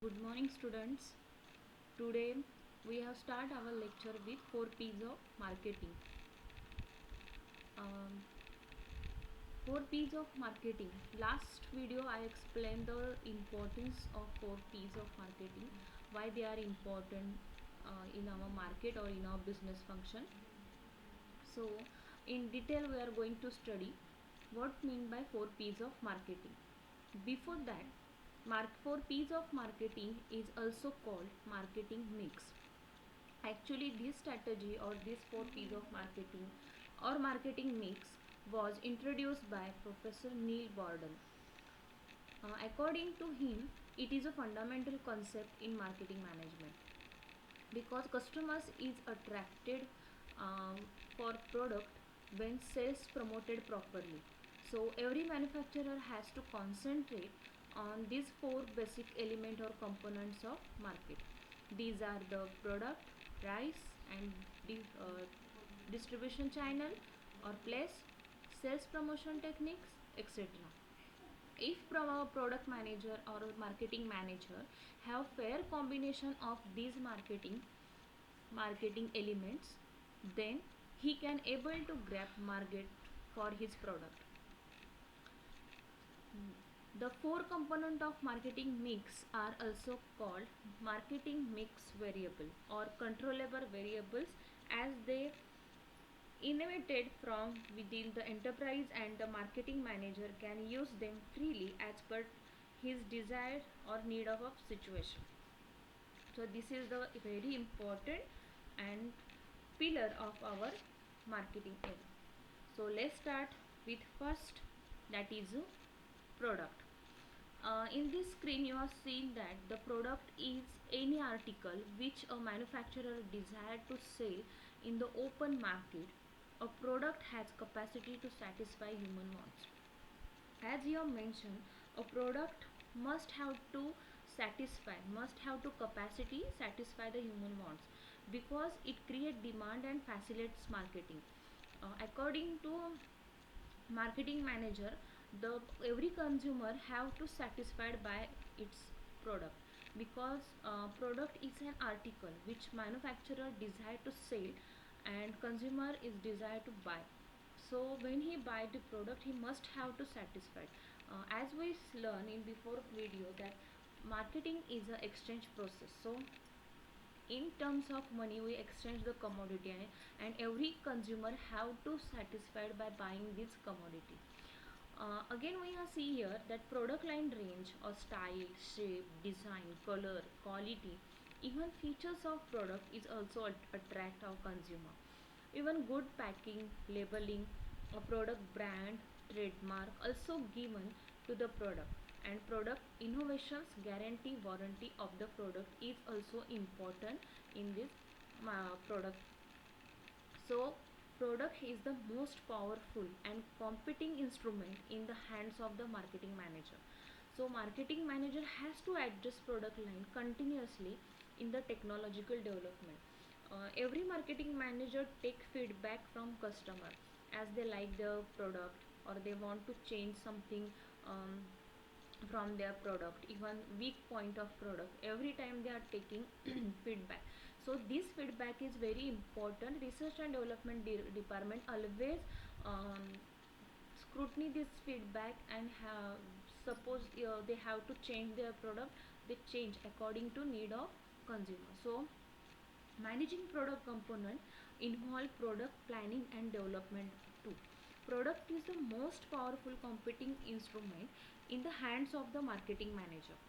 Good morning students. Today we have start our lecture with 4 P's of marketing. Um, 4 P's of marketing. Last video I explained the importance of 4 P's of marketing, why they are important in our market or in our business function. So in detail we are going to study what mean by 4 P's of marketing. Before that, 4 P's of marketing is also called marketing mix. Actually, this strategy or this 4 P's of marketing or marketing mix was introduced by Professor Neil Borden. According to him, it is a fundamental concept in marketing management because customers is attracted for product when sales promoted properly. So every manufacturer has to concentrate on these four basic element or components of market. These are the product, price, and distribution channel or place, sales promotion techniques, etc. If product manager or marketing manager have fair combination of these marketing elements, then he can able to grab market for his product. The four component of marketing mix are also called marketing mix variable or controllable variables, as they innovated from within the enterprise, and the marketing manager can use them freely as per his desire or need of a situation. So this is the very important and pillar of our marketing area. So let's start with first, that is product. In this screen you are seeing that the product is any article which a manufacturer desire to sell in the open market. A product has capacity to satisfy human wants. As you have mentioned, a product must have to capacity satisfy the human wants, because it create demand and facilitates marketing. According to marketing manager, the every consumer have to satisfied by its product, because product is an article which manufacturer desire to sell and consumer is desire to buy. So when he buy the product, he must have to satisfied. As we learn in before video that marketing is a exchange process. So in terms of money we exchange the commodity, and every consumer have to satisfied by buying this commodity. Again we have see here that product line range or style, shape, design, color, quality, even features of product is also attract our consumer. Even good packing, labeling, a product brand, trademark also given to the product, and product innovations, guarantee, warranty of the product is also important in this product. So product is the most powerful and competing instrument in the hands of the marketing manager. So marketing manager has to adjust product line continuously in the technological development. Every marketing manager take feedback from customer as they like the product or they want to change something from their product, even weak point of product. Every time they are taking feedback. So this feedback is very important. Research and development department always um, scrutiny this feedback, and suppose they have to change their product, they change according to need of consumer. So managing product component involve product planning and development too. Product is the most powerful competing instrument in the hands of the marketing manager.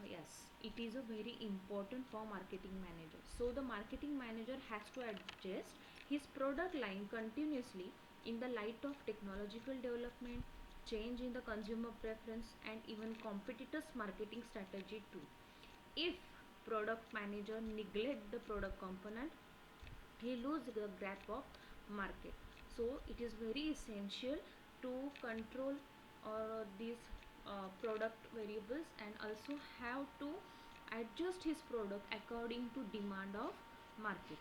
Yes, it is a very important for marketing manager. So the marketing manager has to adjust his product line continuously in the light of technological development, change in the consumer preference, and even competitors marketing strategy too. If product manager neglect the product component, he lose the grasp of market. So it is very essential to control these product variables, and also have to adjust his product according to demand of market.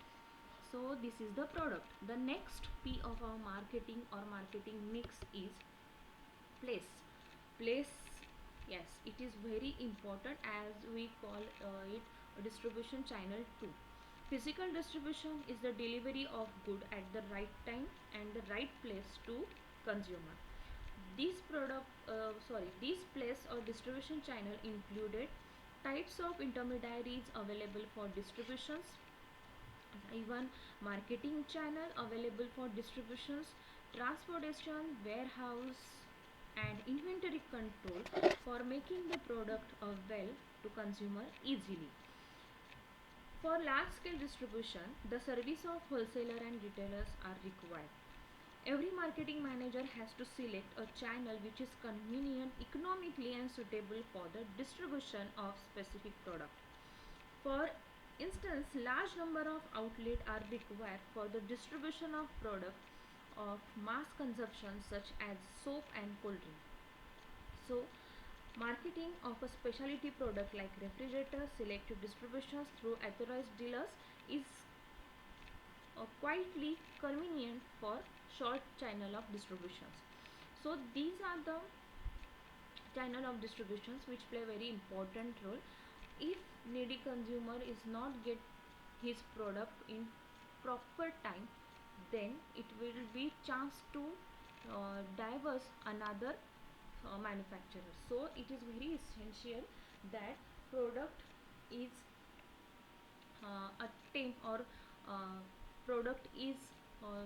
So this is the product. The next P of our marketing or marketing mix is place. Place Yes, it is very important, as we call it a distribution channel too. Physical distribution is the delivery of good at the right time and the right place to consumer. These place or distribution channel included types of intermediaries available for distributions, even marketing channel available for distributions, transportation, warehouse, and inventory control for making the product available to consumer easily. For large scale distribution, the service of wholesaler and retailers are required. Every marketing manager has to select a channel which is convenient, economically and suitable for the distribution of specific product. For instance, large number of outlets are required for the distribution of products of mass consumption such as soap and cold drink. So, marketing of a specialty product like refrigerator, selective distributions through authorized dealers is quietly convenient for short channel of distributions. So these are the channel of distributions which play very important role. If needy consumer is not get his product in proper time, then it will be chance to diverse another manufacturer. So it is very essential that product is attempt or uh, product is uh,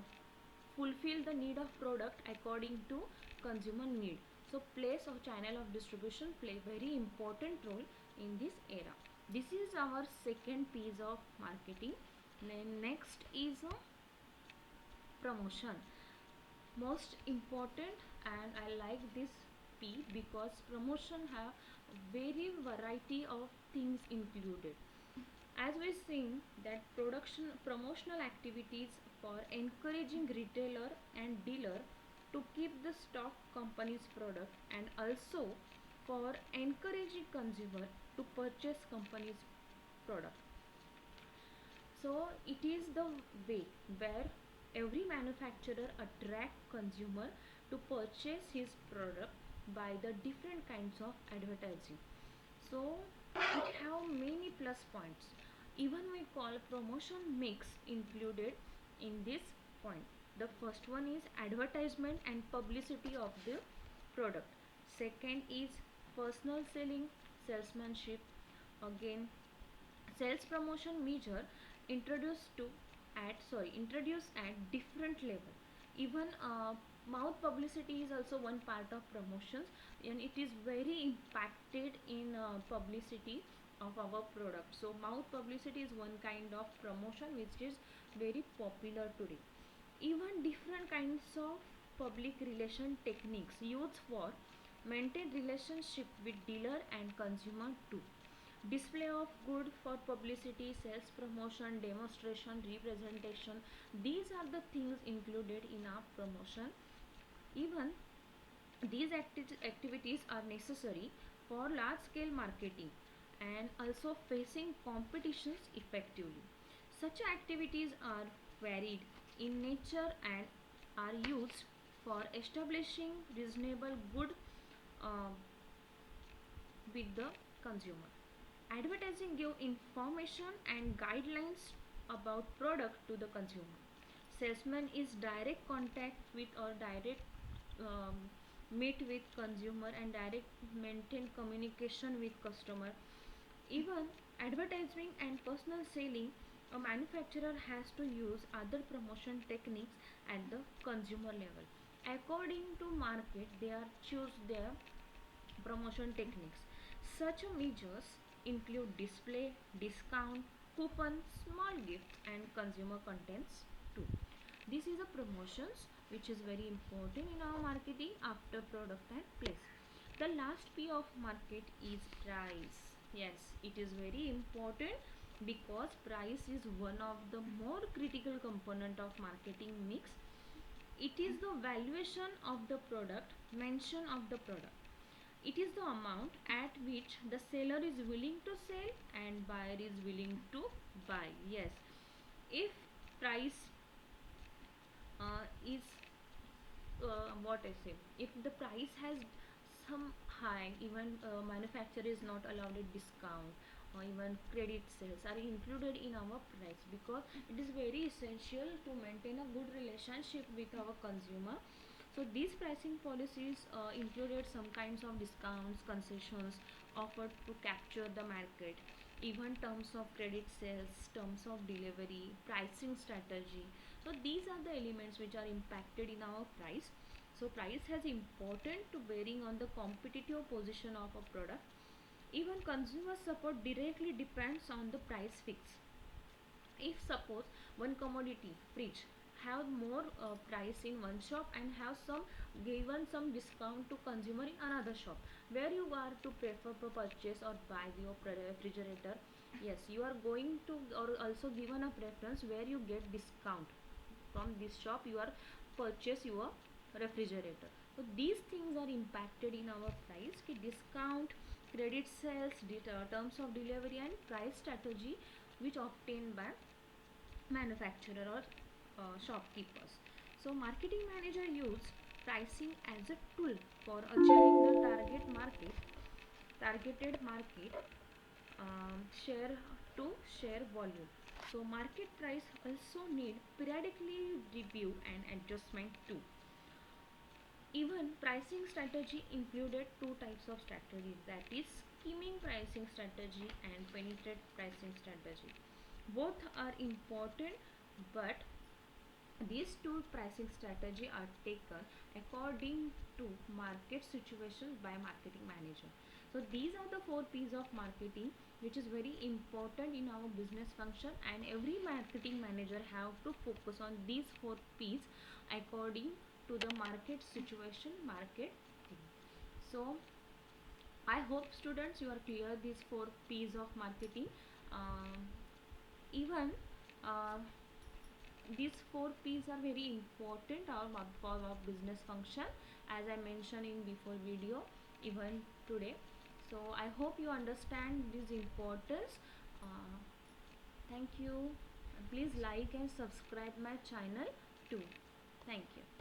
fulfill the need of product according to consumer need. So place of channel of distribution play very important role in this era. This is our second piece of marketing. Then next is promotion, most important, and I like this P because promotion have very variety of things included. As we seen that production promotional activities for encouraging retailer and dealer to keep the stock company's product, and also for encouraging consumer to purchase company's product. So it is the way where every manufacturer attract consumer to purchase his product by the different kinds of advertising. So it have many plus points. Even we call promotion mix included in this point. The first one is advertisement and publicity of the product. Second is personal selling, salesmanship. Again, sales promotion measure introduced at different level. Even mouth publicity is also one part of promotions, and it is very impacted in publicity of our product. So mouth publicity is one kind of promotion which is very popular today. Even different kinds of public relation techniques used for maintain relationship with dealer and consumer too. Display of good for publicity, sales promotion, demonstration, representation, these are the things included in our promotion. Even these activities are necessary for large scale marketing and also facing competitions effectively. Such activities are varied in nature and are used for establishing reasonable good uh, with the consumer. Advertising give information and guidelines about product to the consumer. Salesman is direct contact with or direct um, meet with consumer and direct maintain communication with customer. Even advertising and personal selling, a manufacturer has to use other promotion techniques at the consumer level. According to market, they are choose their promotion techniques. Such measures include display, discount, coupon, small gifts, and consumer contents too. This is a promotions which is very important in our marketing after product and place. The last P of market is price. Yes, it is very important because price is one of the more critical component of marketing mix. It is the valuation of the product, mention of the product. It is the amount at which the seller is willing to sell and buyer is willing to buy. Yes, if price is what I say, if the price has some high, even manufacturer is not allowed a discount, or even credit sales are included in our price, because it is very essential to maintain a good relationship with our consumer. So these pricing policies included some kinds of discounts, concessions offered to capture the market, even terms of credit sales, terms of delivery, pricing strategy. So these are the elements which are impacted in our price. So price has important to bearing on the competitive position of a product. Even consumer support directly depends on the price fix. If suppose one commodity, fridge, have more price in one shop and have some given some discount to consumer in another shop, where you are to prefer to purchase or buy your refrigerator? Yes, you are going to, or also given a preference where you get discount from this shop, you are purchase your refrigerator. So these things are impacted in our price ki discount, credit sales, terms of delivery and price strategy which obtained by manufacturer or shopkeepers. So marketing manager use pricing as a tool for achieving the targeted market share to share volume. So market price also need periodically review and adjustment too. Even pricing strategy included two types of strategies, that is skimming pricing strategy and penetrate pricing strategy. Both are important, but these two pricing strategy are taken according to market situation by marketing manager. So these are the four P's of marketing, which is very important in our business function, and every marketing manager have to focus on these four P's according to the market situation, market thing. So I hope students you are clear these four P's of marketing. Um, even uh, these four P's are very important for our business function, as I mentioned in before video, even today. So I hope you understand this importance. uh, Thank you. Please like and subscribe my channel too. Thank you.